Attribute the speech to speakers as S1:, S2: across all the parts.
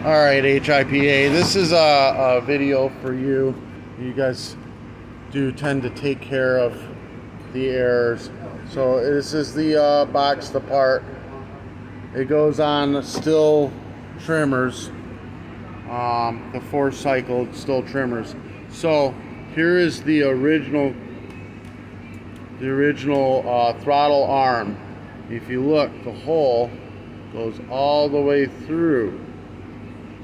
S1: All right, HIPA, this is a video for you. You guys do tend to take care of the errors. So this is the box apart. It goes on stihl trimmers, the 4-cycle stihl trimmers. So here is the original throttle arm. If you look, the hole goes all the way through,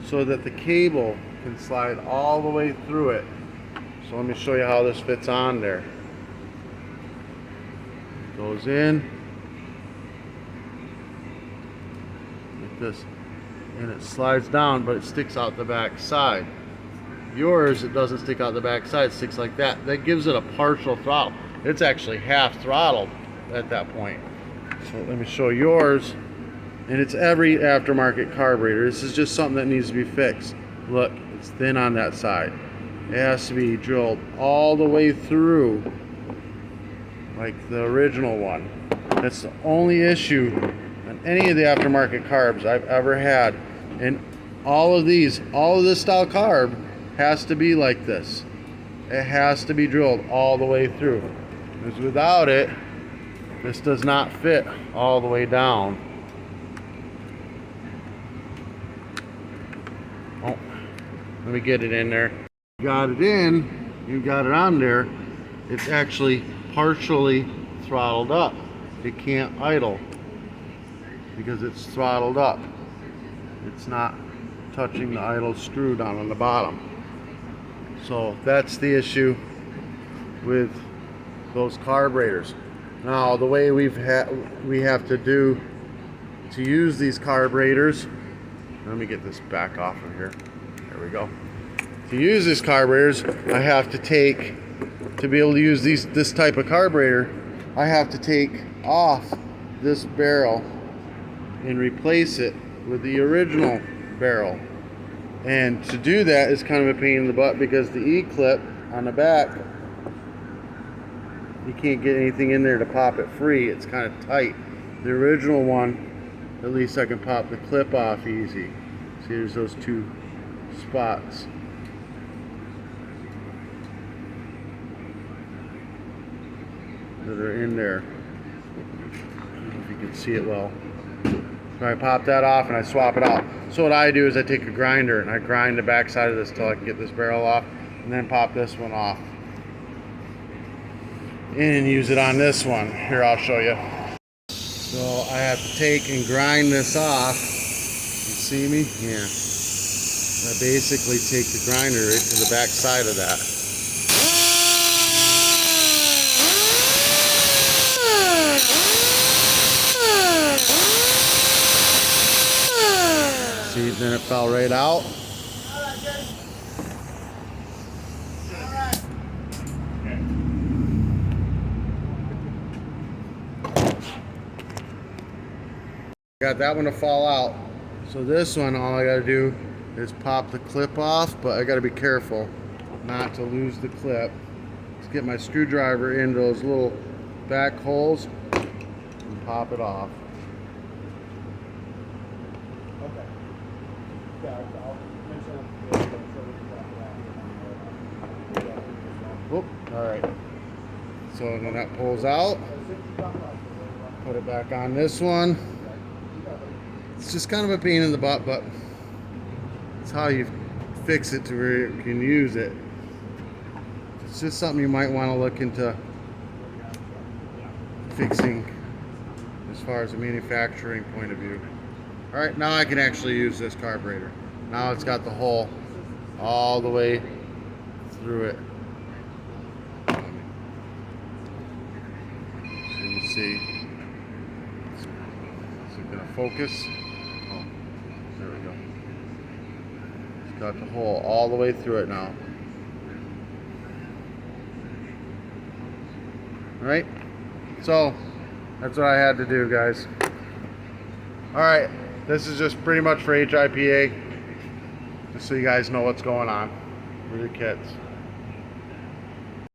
S1: so that the cable can slide all the way through it. So let me show you how this fits on there. Goes in like this, and it slides down, but it sticks out the back side. Yours, it doesn't stick out the back side, it sticks like that. That gives it a partial throttle. It's actually half throttled at that point. So let me show yours. And it's every aftermarket carburetor. This is just something that needs to be fixed. Look, it's thin on that side. It has to be drilled all the way through, like the original one. That's the only issue on any of the aftermarket carbs I've ever had. And all of this style carb has to be like this. It has to be drilled all the way through. Because without it, this does not fit all the way down. Oh, let me get it in there. You got it in, you got it on there. It's actually partially throttled up. It can't idle because it's throttled up. It's not touching the idle screw down on the bottom. So that's the issue with those carburetors. Now the way we have to do to use these carburetors, let me get this back off of here. There we go. To use these carburetors, I have to to be able to use this type of carburetor, I have to take off this barrel and replace it with the original barrel. And to do that is kind of a pain in the butt because the E-clip on the back, you can't get anything in there to pop it free. It's kind of tight. The original one, at least I can pop the clip off easy. See, there's those two spots. That are in there. I don't know if you can see it well. So I pop that off and I swap it out. So what I do is I take a grinder and I grind the back side of this till I can get this barrel off, and then pop this one off and use it on this one. Here, I'll show you. So I have to take and grind this off. You see me? Yeah. I basically take the grinder right to the back side of that. See, then it fell right out. Got that one to fall out. So this one, all I gotta do is pop the clip off, but I gotta be careful not to lose the clip. Let's get my screwdriver into those little back holes and pop it off. Whoop, all right. So when that pulls out, put it back on this one. It's just kind of a pain in the butt, but it's how you fix it to where you can use it. It's just something you might want to look into fixing as far as a manufacturing point of view. All right, now I can actually use this carburetor. Now it's got the hole all the way through it. So you can see. Is it going to focus? Oh, there we go. It's got the hole all the way through it now. All right, so that's what I had to do, guys. All right, this is just pretty much for HIPA, just so you guys know what's going on with your kits.